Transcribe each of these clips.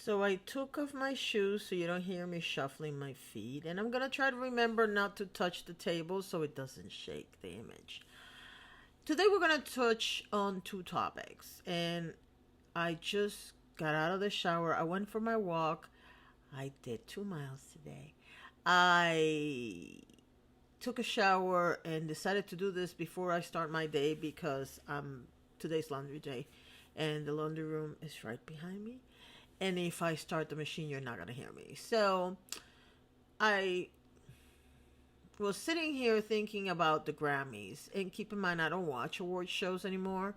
So I took off my shoes so you don't hear me shuffling my feet. And I'm going to try to remember not to touch the table so it doesn't shake the image. Today we're going to touch on two topics. And I just got out of the shower. I went for my walk. I did 2 miles today. I took a shower and decided to do this before I start my day because today's laundry day and the laundry room is right behind me. And if I start the machine, you're not going to hear me. So I was sitting here thinking about the Grammys. And keep in mind, I don't watch award shows anymore.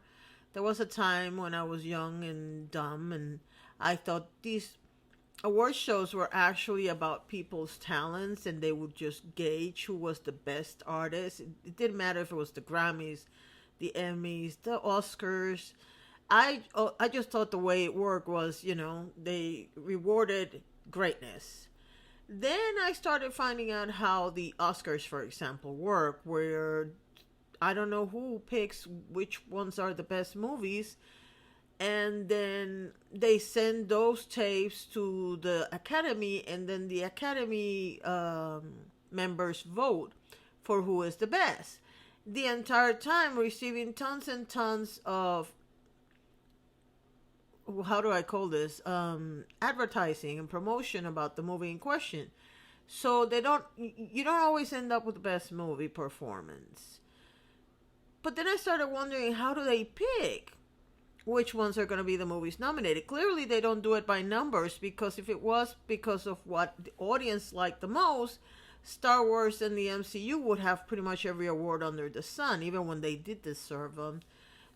There was a time when I was young and dumb, and I thought these award shows were actually about people's talents, and they would just gauge who was the best artist. It didn't matter if it was the Grammys, the Emmys, the Oscars. I just thought the way it worked was, they rewarded greatness. Then I started finding out how the Oscars, for example, work, where I don't know who picks which ones are the best movies, and then they send those tapes to the Academy, and then the Academy members vote for who is the best. The entire time receiving tons and tons of, how do I call this, advertising and promotion about the movie in question. So you don't always end up with the best movie performance. But then I started wondering, how do they pick which ones are going to be the movies nominated? Clearly they don't do it by numbers, because if it was because of what the audience liked the most, Star Wars and the MCU would have pretty much every award under the sun, even when they did deserve them.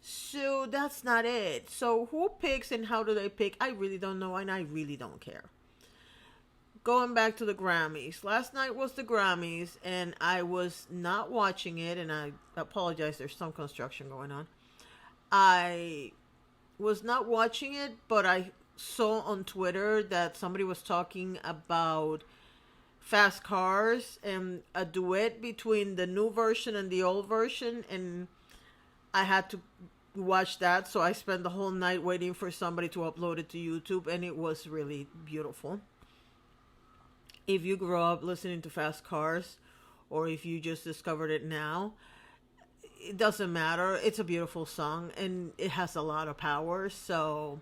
So that's not it. So who picks and how do they pick? I really don't know, and I really don't care. Going back to the Grammys. Last night was the Grammys, and I was not watching it, and I apologize, there's some construction going on. I was not watching it, but I saw on Twitter that somebody was talking about fast cars and a duet between the new version and the old version, and I had to watch that, so I spent the whole night waiting for somebody to upload it to YouTube, and it was really beautiful. If you grew up listening to Fast Cars, or if you just discovered it now, it doesn't matter. It's a beautiful song, and it has a lot of power, so...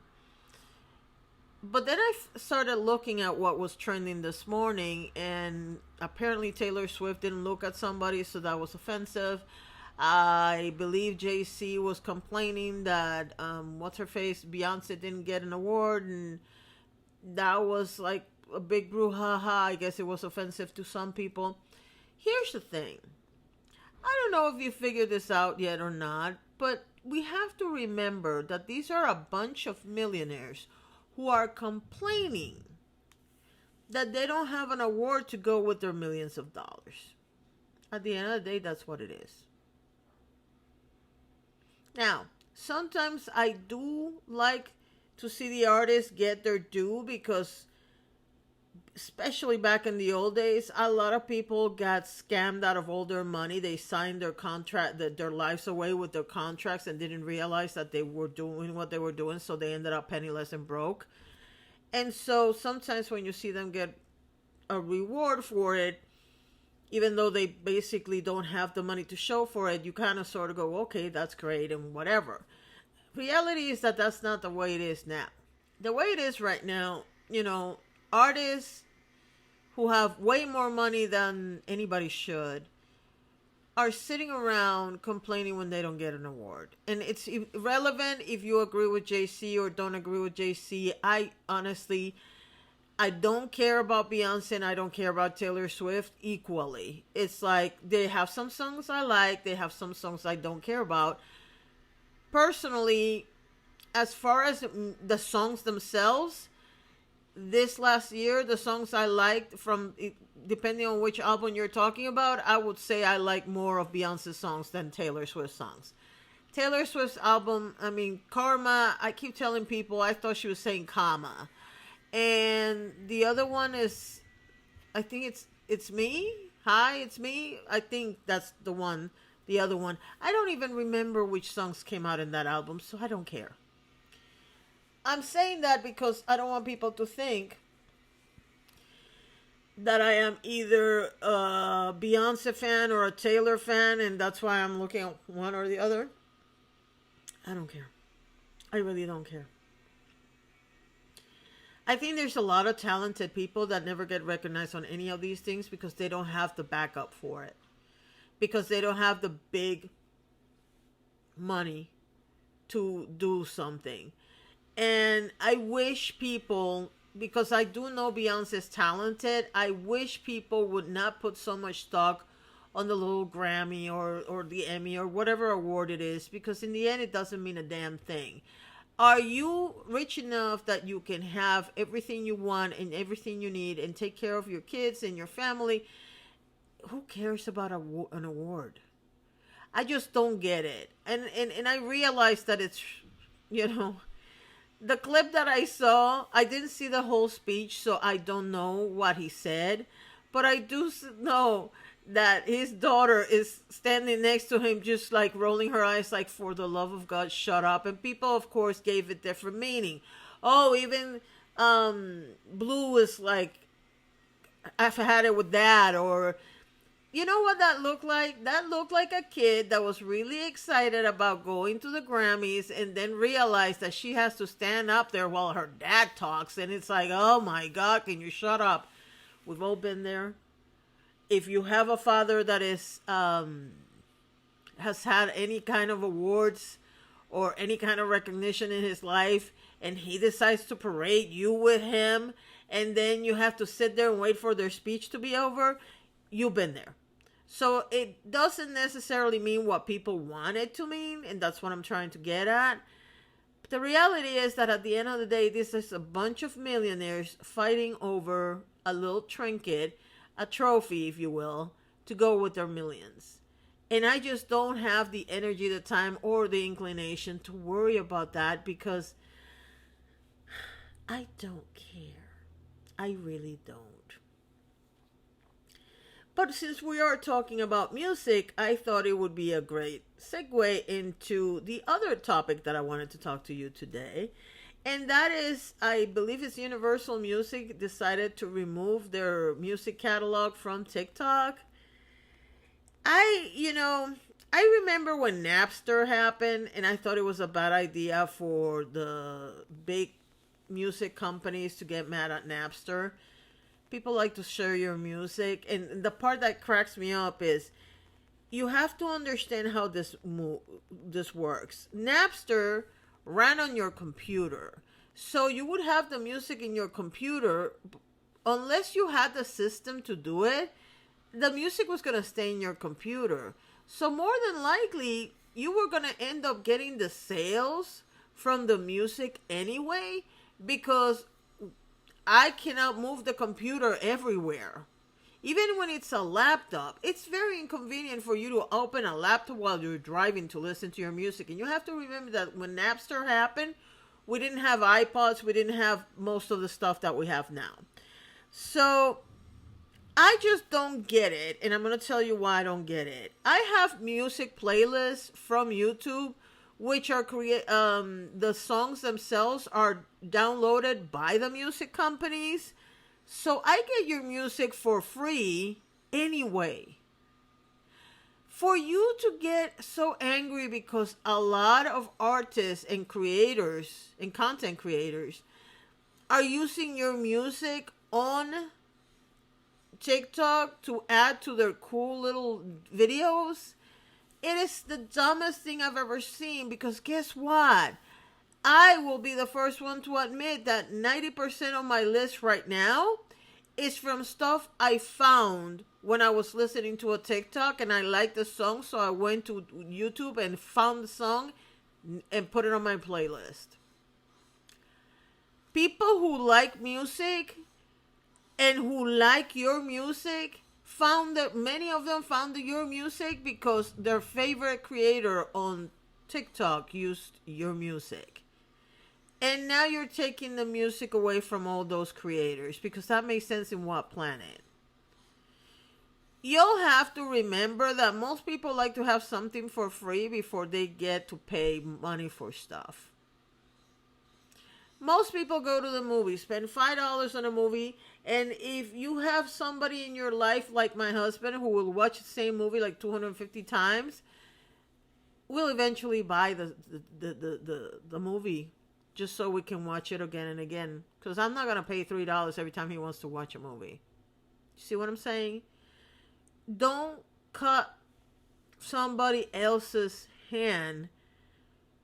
But then I started looking at what was trending this morning, and apparently Taylor Swift didn't look at somebody, so that was offensive. I believe JC was complaining that what's-her-face, Beyonce, didn't get an award, and that was like a big brouhaha. I guess it was offensive to some people. Here's the thing. I don't know if you figured this out yet or not, but we have to remember that these are a bunch of millionaires who are complaining that they don't have an award to go with their millions of dollars. At the end of the day, that's what it is. Now, sometimes I do like to see the artists get their due, because especially back in the old days, a lot of people got scammed out of all their money. They signed their contract, their lives away with their contracts, and didn't realize that they were doing what they were doing, so they ended up penniless and broke. And so sometimes when you see them get a reward for it, even though they basically don't have the money to show for it, you kind of sort of go, okay, that's great and whatever. Reality is that that's not the way it is now. The way it is right now, artists who have way more money than anybody should are sitting around complaining when they don't get an award. And it's irrelevant if you agree with JC or don't agree with JC. I don't care about Beyonce and I don't care about Taylor Swift equally. It's like they have some songs I like, they have some songs I don't care about. Personally, as far as the songs themselves, this last year, the songs I liked from, depending on which album you're talking about, I would say I like more of Beyonce's songs than Taylor Swift songs. Taylor Swift's album, Karma, I keep telling people, I thought she was saying comma. And the other one is, I think it's me. Hi, it's me. I think that's the one. The other one. I don't even remember which songs came out in that album, so I don't care. I'm saying that because I don't want people to think that I am either a Beyonce fan or a Taylor fan, and that's why I'm looking at one or the other. I don't care. I really don't care. I think there's a lot of talented people that never get recognized on any of these things because they don't have the backup for it. Because they don't have the big money to do something. And I wish people, because I do know Beyonce's talented, I wish people would not put so much stock on the little Grammy or the Emmy or whatever award it is, because in the end it doesn't mean a damn thing. Are you rich enough that you can have everything you want and everything you need and take care of your kids and your family? Who cares about an award? I just don't get it. And I realize that it's, you know, the clip that I saw, I didn't see the whole speech, so I don't know what he said. But I do know that his daughter is standing next to him, just like rolling her eyes, like, for the love of God, shut up. And people, of course, gave it different meaning. Oh, even Blue is like, I've had it with that. Or, you know what that looked like? That looked like a kid that was really excited about going to the Grammys and then realized that she has to stand up there while her dad talks. And it's like, oh my God, can you shut up? We've all been there. If you have a father that is has had any kind of awards or any kind of recognition in his life, and he decides to parade you with him, and then you have to sit there and wait for their speech to be over, you've been there. So it doesn't necessarily mean what people want it to mean, and that's what I'm trying to get at. But the reality is that at the end of the day, this is a bunch of millionaires fighting over a little trinket, a trophy, if you will, to go with their millions. And I just don't have the energy, the time, or the inclination to worry about that because I don't care. I really don't. But since we are talking about music, I thought it would be a great segue into the other topic that I wanted to talk to you today. And that is, I believe it's Universal Music decided to remove their music catalog from TikTok. I remember when Napster happened, and I thought it was a bad idea for the big music companies to get mad at Napster. People like to share your music, and the part that cracks me up is you have to understand how this works. Napster ran on your computer. So you would have the music in your computer. Unless you had the system to do it, the music was going to stay in your computer. So more than likely, you were going to end up getting the sales from the music anyway, because I cannot move the computer everywhere. Even when it's a laptop, it's very inconvenient for you to open a laptop while you're driving to listen to your music. And you have to remember that when Napster happened, we didn't have iPods. We didn't have most of the stuff that we have now. So I just don't get it. And I'm going to tell you why I don't get it. I have music playlists from YouTube, which are the songs themselves are downloaded by the music companies. So I get your music for free anyway. For you to get so angry because a lot of artists and creators and content creators are using your music on TikTok to add to their cool little videos, it is the dumbest thing I've ever seen, because guess what? I will be the first one to admit that 90% of my list right now is from stuff I found when I was listening to a TikTok and I liked the song, so I went to YouTube and found the song and put it on my playlist. People who like music and who like your music found that many of them found your music because their favorite creator on TikTok used your music. And now you're taking the music away from all those creators, because that makes sense in what planet? You'll have to remember that most people like to have something for free before they get to pay money for stuff. Most people go to the movie, spend $5 on a movie, and if you have somebody in your life like my husband who will watch the same movie like 250 times, we'll eventually buy the movie just so we can watch it again and again. Because I'm not going to pay $3 every time he wants to watch a movie. See what I'm saying? Don't cut somebody else's hand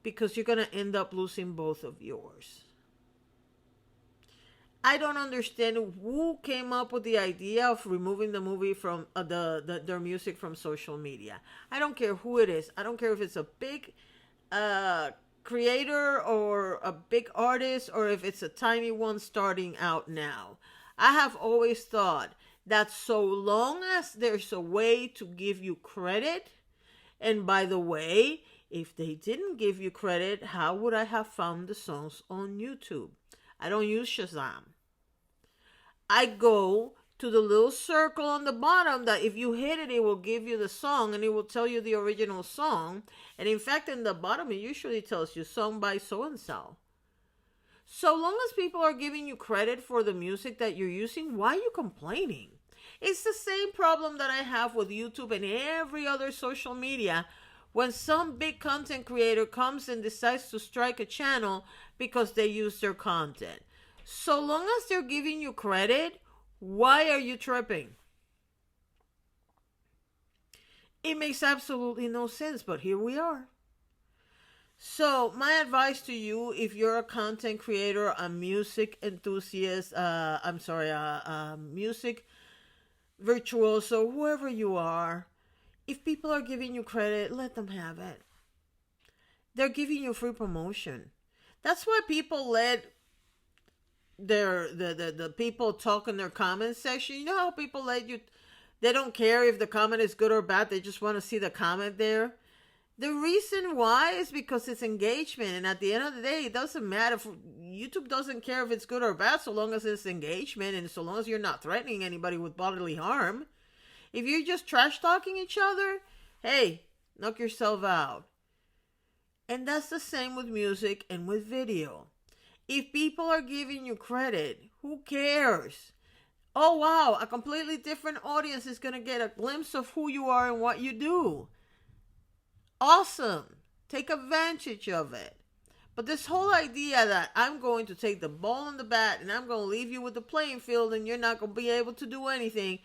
because you're going to end up losing both of yours. I don't understand who came up with the idea of removing the movie from their music from social media. I don't care who it is. I don't care if it's a big creator or a big artist or if it's a tiny one starting out now. I have always thought that so long as there's a way to give you credit, and by the way, if they didn't give you credit, how would I have found the songs on YouTube? I don't use Shazam. I go to the little circle on the bottom that if you hit it, it will give you the song and it will tell you the original song. And in fact, in the bottom, it usually tells you song by so-and-so. So long as people are giving you credit for the music that you're using, why are you complaining? It's the same problem that I have with YouTube and every other social media when some big content creator comes and decides to strike a channel because they use their content. So long as they're giving you credit, why are you tripping? It makes absolutely no sense, but here we are. So my advice to you, if you're a content creator, a music enthusiast, music virtuoso, whoever you are, if people are giving you credit, let them have it. They're giving you free promotion. That's why people let the people talk in their comment section. You know how people let you, they don't care if the comment is good or bad, they just want to see the comment there. The reason why is because it's engagement, and at the end of the day, it doesn't matter. YouTube doesn't care if it's good or bad so long as it's engagement and so long as you're not threatening anybody with bodily harm. If you're just trash talking each other, hey, knock yourself out. And that's the same with music and with video. If people are giving you credit, who cares? Oh wow, a completely different audience is going to get a glimpse of who you are and what you do. Awesome. Take advantage of it. But this whole idea that I'm going to take the ball and the bat and I'm going to leave you with the playing field and you're not going to be able to do anything.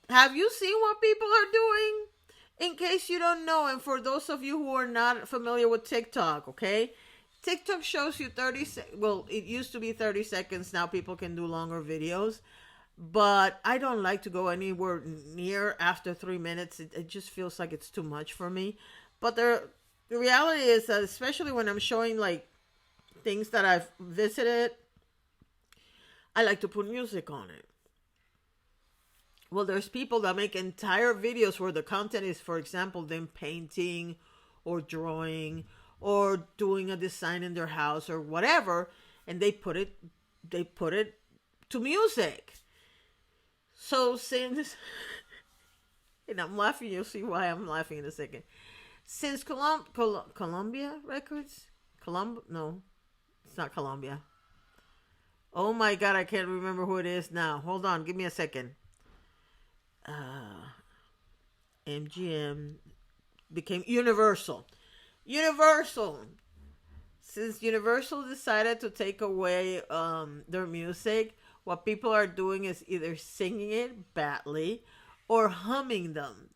Have you seen what people are doing? In case you don't know, and for those of you who are not familiar with TikTok, okay? TikTok shows you 30 seconds. Well, it used to be 30 seconds. Now people can do longer videos. But I don't like to go anywhere near after 3 minutes. It just feels like it's too much for me. But the reality is that especially when I'm showing like things that I've visited, I like to put music on it. Well, there's people that make entire videos where the content is, for example, them painting or drawing or doing a design in their house or whatever, and they put it to music. So since, and I'm laughing, you'll see why I'm laughing in a second. Since Columbia Records, no, it's not Columbia. Oh my God, I can't remember who it is now. Hold on, give me a second. MGM became Universal. Since Universal decided to take away their music, what people are doing is either singing it badly or humming them.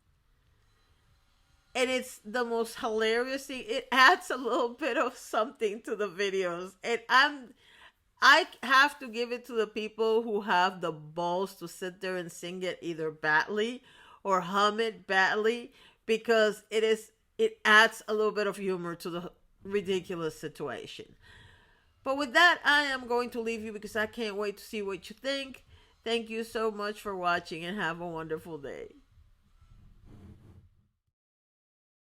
And it's the most hilarious thing. It adds a little bit of something to the videos. And I have to give it to the people who have the balls to sit there and sing it either badly or hum it badly, because it adds a little bit of humor to the ridiculous situation. But with that, I am going to leave you because I can't wait to see what you think. Thank you so much for watching and have a wonderful day.